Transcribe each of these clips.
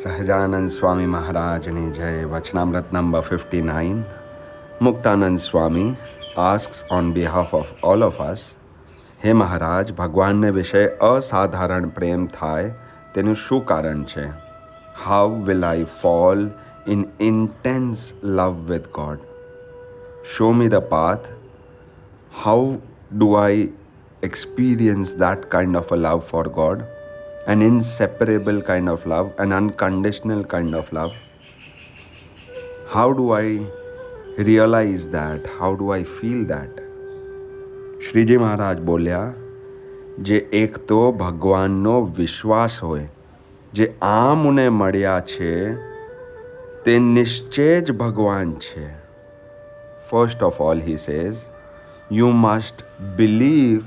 Sahajanand Swami Maharajani Jai. Vachnamrut number 59. Muktanand Swami asks on behalf of all of us, હે મહારાજ, ભગવાનને વિશે અસાધારણ પ્રેમ થાય તેનું શું કારણ છે? How will I fall in intense love with God? Show me the path. How do I experience that kind of a love for God? An inseparable kind of love, an unconditional kind of love. How do I realize that? How do I feel that? Shriji મહારાજ બોલ્યા, જે એક તો ભગવાનનો વિશ્વાસ હોય, જે આ મને મળ્યા છે તે નિશ્ચય જ ભગવાન છે. First of all, he says, you must believe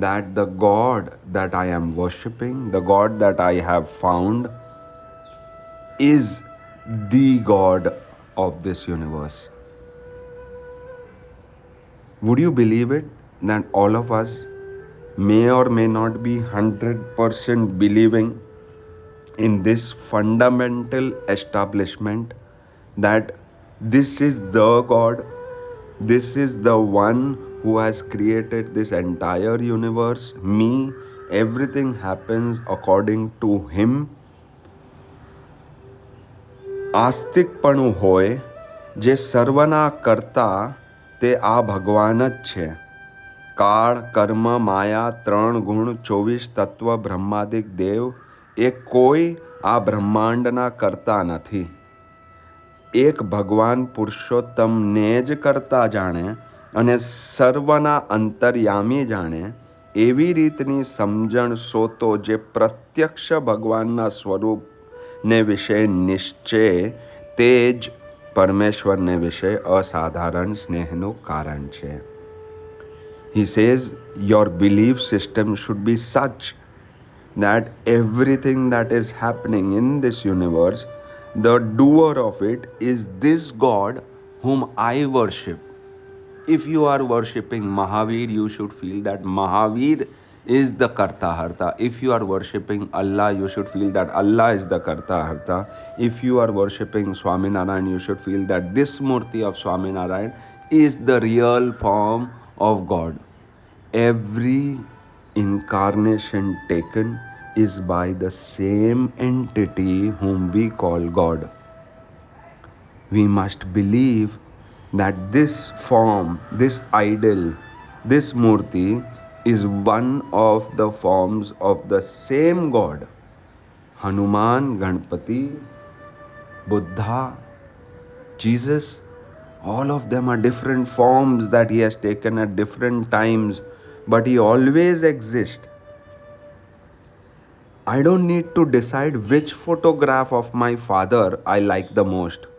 that the God that I am worshipping, the God that I have found, is the God of this universe. Would you believe it? That all of us may or may not be 100% believing in this fundamental establishment that this is the God, this is the one who has created this entire universe, me, everything happens according to him. આસ્તિકપણું હોય જે સર્વના કરતા તે આ ભગવાન જ છે. કાળ, કર્મ, માયા, 3 ગુણ, 24 તત્વ, બ્રહ્માદિક દેવ એ કોઈ આ બ્રહ્માંડના કરતા નથી. એક ભગવાન પુરુષોત્તમને જ કરતા જાણે અને સર્વના અંતર્યામી જાણે એવી રીતની સમજણ સોતો જે પ્રત્યક્ષ ભગવાનના સ્વરૂપને વિશે નિશ્ચય તે જ પરમેશ્વરને વિશે અસાધારણ સ્નેહનું કારણ છે. He says your belief system should be such that everything that is happening in this universe, the doer of it is this God whom I worship. If you are worshipping Mahavir, you should feel that Mahavir is the Karta Harta. If you are worshipping Allah, you should feel that Allah is the Karta Harta. If you are worshipping Swaminarayan, you should feel that this Murti of Swaminarayan is the real form of God. Every incarnation taken is by the same entity whom we call God. We must believe that this form, this idol, this Murti is one of the forms of the same God. Hanuman, Ganpati, Buddha, Jesus, all of them are different forms that he has taken at different times, but he always exists. I don't need to decide which photograph of my father I like the most.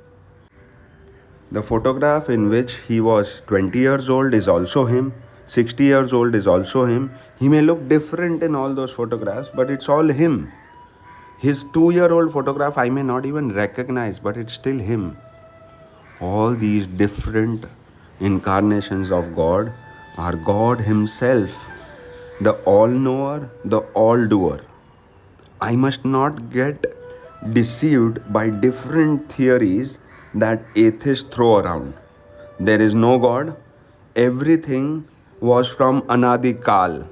The photograph in which he was 20 years old is also him, 60 years old is also him. He may look different in all those photographs, but it's all him. His 2-year-old photograph I may not even recognize, but it's still him. All these different incarnations of God are God himself, the all-knower, the all-doer. I must not get deceived by different theories that atheists throw around. There is no God. Everything was from Anadi Kal.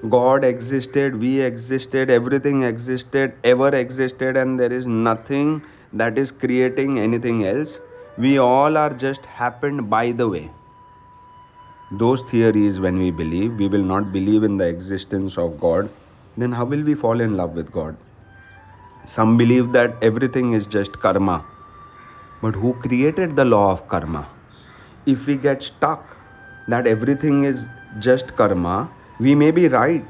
God existed, we existed, everything existed, ever existed, and there is nothing that is creating anything else. We all are just happened by the way. Those theories, when we believe, we will not believe in the existence of God. Then how will we fall in love with God? Some believe that everything is just karma. But who created the law of karma? If we get stuck that everything is just karma, we may be right,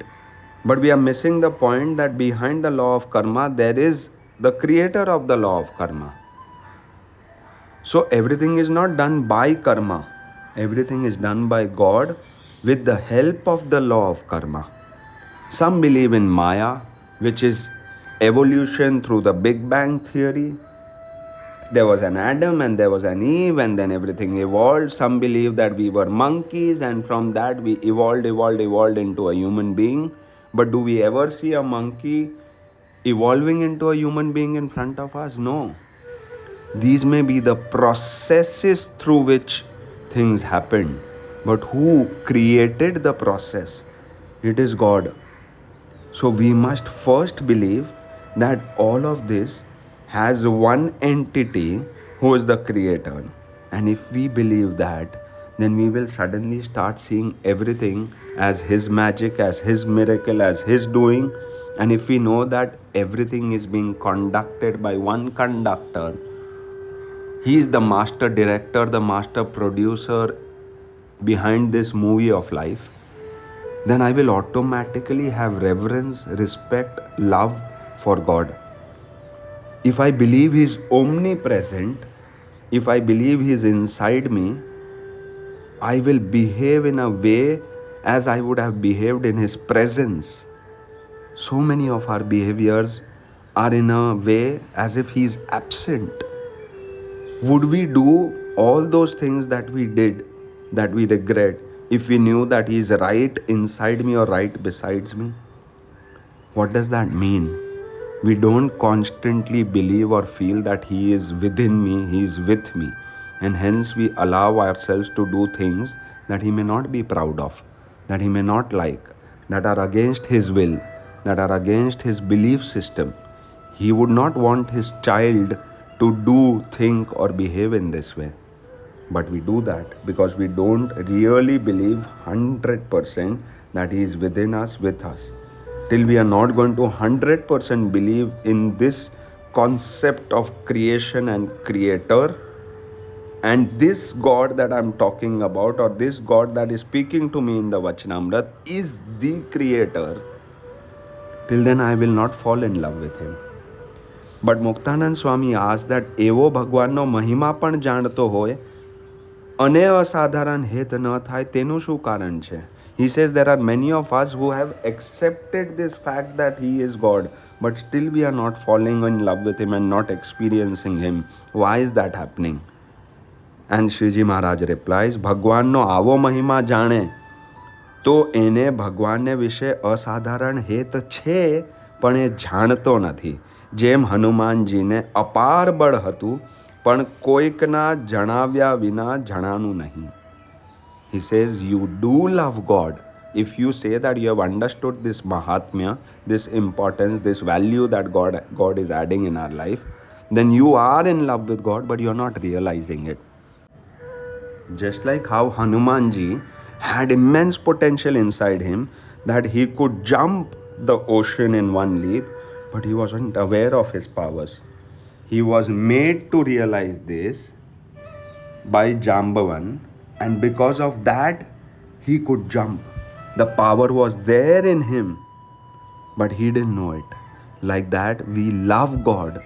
but we are missing the point that behind the law of karma, there is the creator of the law of karma. So everything is not done by karma. Everything is done by God with the help of the law of karma. Some believe in Maya, which is evolution through the Big Bang theory. There was an Adam and there was an Eve and then everything evolved. Some believe that we were monkeys and from that we evolved into a human being. But do we ever see a monkey evolving into a human being in front of us? No. These may be the processes through which things happen, but who created the process? It is God. So we must first believe that all of this has one entity who is the creator. And if we believe that, then we will suddenly start seeing everything as His magic, as His miracle, as His doing. And if we know that everything is being conducted by one conductor, He is the master director, the master producer behind this movie of life, then I will automatically have reverence, respect, love for God. If I believe He is omnipresent, if I believe He is inside me, I will behave in a way as I would have behaved in His presence. So many of our behaviors are in a way as if He is absent. Would we do all those things that we did, that we regret, if we knew that He is right inside me or right besides me? What does that mean? We don't constantly believe or feel that He is within me, He is with me, and hence we allow ourselves to do things that He may not be proud of, that He may not like, that are against His will, that are against His belief system. He would not want His child to do, think, or behave in this way. But we do that because we don't really believe 100% that He is within us, with us. Till we are not going to 100% believe in this concept of creation and creator, and this God that I'm talking about, or this God that is speaking to me in the Vachnamrut, is the creator, till then I will not fall in love with Him. But Muktanand Swami as that એવો ભગવાનનો મહિમા પણ જાણતો હોય અને અસાધારણ હેત ન થાય તેનું શું કારણ છે? He says there are many of us who have accepted this fact that He is God, but still we are not falling in love with Him and not experiencing Him. Why is that happening? And Shriji Maharaj replies, ભગવાનનો આવો મહિમા જાણે તો એને ભગવાનને વિશે અસાધારણ હેત છે, પણ એ જાણતો નથી. જેમ હનુમાનજીને અપાર બળ હતું, પણ કોઈકના જણાવ્યા વિના જણાનું નહીં. He says, you do love God. If you say that you have understood this mahatmya, this importance, this value that God is adding in our life, then you are in love with God, but you are not realizing it. Just like how Hanumanji had immense potential inside him, that he could jump the ocean in one leap, but he wasn't aware of his powers. He was made to realize this by Jambavan, and because of that, he could jump. The power was there in him, but he didn't know it. Like that, we love God,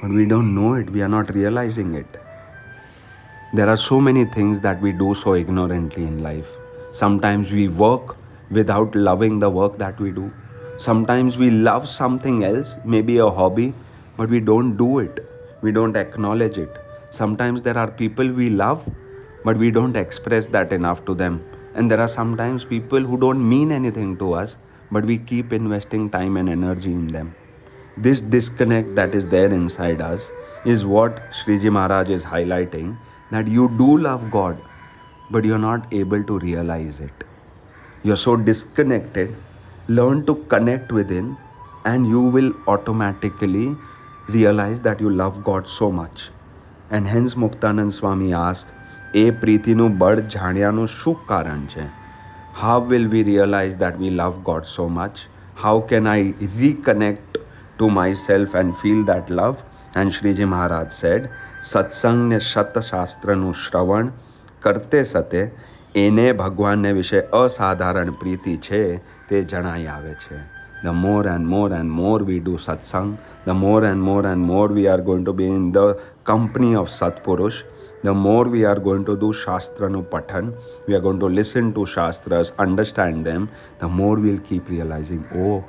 but we don't know it. We are not realizing it. There are so many things that we do so ignorantly in life. Sometimes we work without loving the work that we do. Sometimes we love something else, maybe a hobby, but we don't do it. We don't acknowledge it. Sometimes there are people we love, but we don't express that enough to them. And there are sometimes people who don't mean anything to us, but we keep investing time and energy in them. This disconnect that is there inside us is what Shriji Maharaj is highlighting, that you do love God, but you're not able to realize it. You're so disconnected. Learn to connect within, and you will automatically realize that you love God so much. And hence Muktanand Swami asked, એ પ્રીતિનું બળ જાણ્યાનું શું કારણ છે? How will we realize that we love God so much? How can I reconnect to myself and feel that love? And Shriji Maharaj said, સત્સંગ ને સતશાસ્ત્રનું શ્રવણ કરતે સતે એને ભગવાનને વિશે અસાધારણ પ્રીતિ છે તે જણાઈ આવે છે. The more and more we do satsang, the more and more we are going to be in the company of Satpurush, the more we are going to do Shastranu Pathan, we are going to listen to Shastras, understand them, the more we'll keep realizing, oh,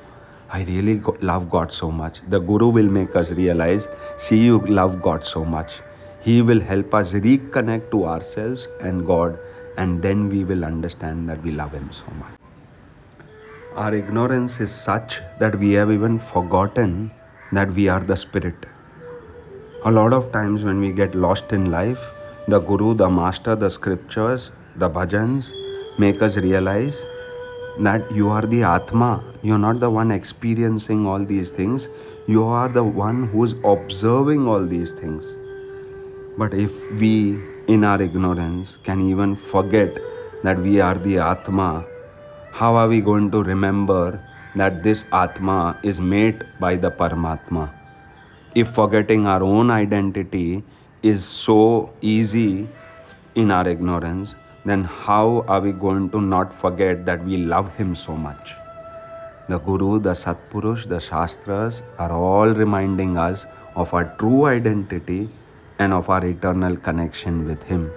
I really love God so much. The Guru will make us realize, see, you love God so much. He will help us reconnect to ourselves and God, and then we will understand that we love Him so much. Our ignorance is such that we have even forgotten that we are the spirit. A lot of times when we get lost in life, the guru, the master, the scriptures, the bhajans make us realize that you are the Atma. You're not the one experiencing all these things. You are the one who's observing all these things. But if we, in our ignorance, can even forget that we are the Atma, how are we going to remember that this Atma is made by the Paramatma? If forgetting our own identity is so easy in our ignorance, then how are we going to not forget that we love him so much? The Guru, the Satpurush, the Shastras are all reminding us of our true identity and of our eternal connection with him.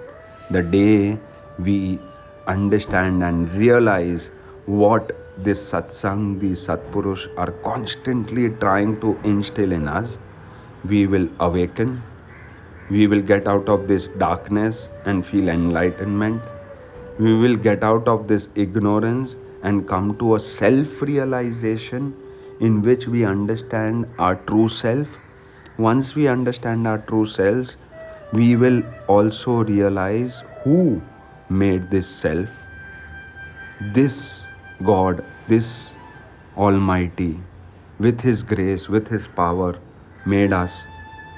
The day we understand and realize what this satsang, these Satpurush are constantly trying to instill in us, we will awaken, we will get out of this darkness and feel enlightenment. We will get out of this ignorance and come to a self-realization in which we understand our true self. Once we understand our true selves, we will also realize who made this self, this God, this Almighty, with His grace, with His power, made us.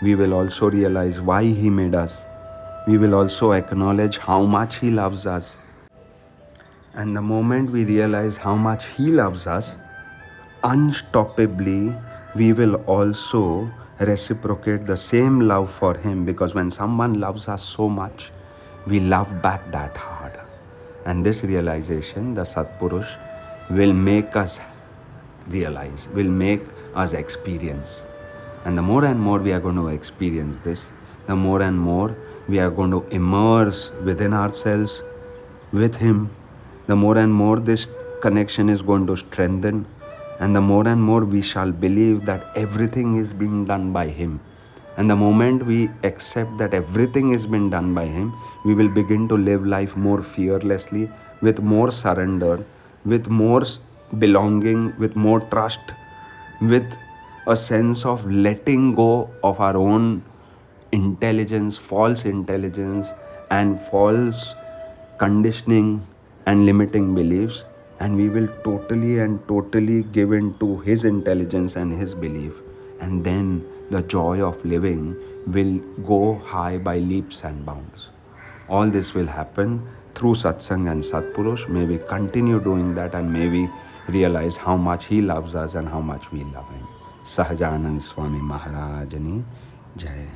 We will also realize why He made us. We will also acknowledge how much He loves us. And the moment we realize how much He loves us, unstoppably, we will also reciprocate the same love for Him, because when someone loves us so much, we love back that hard. And this realization, the Satpurush, will make us realize, will make us experience. And the more and more we are going to experience this, the more and more we are going to immerse within ourselves with Him, the more and more this connection is going to strengthen, and the more and more we shall believe that everything is being done by Him. And the moment we accept that everything is being done by Him, we will begin to live life more fearlessly, with more surrender, with more belonging, with more trust, with a sense of letting go of our own intelligence, and false conditioning and limiting beliefs, and we will totally give in to His intelligence and His belief. And then the joy of living will go high by leaps and bounds. All this will happen through satsang and Satpurush. May we continue doing that, and may we realize how much He loves us and how much we love Him. Sahajanand Swami Maharajani Jai.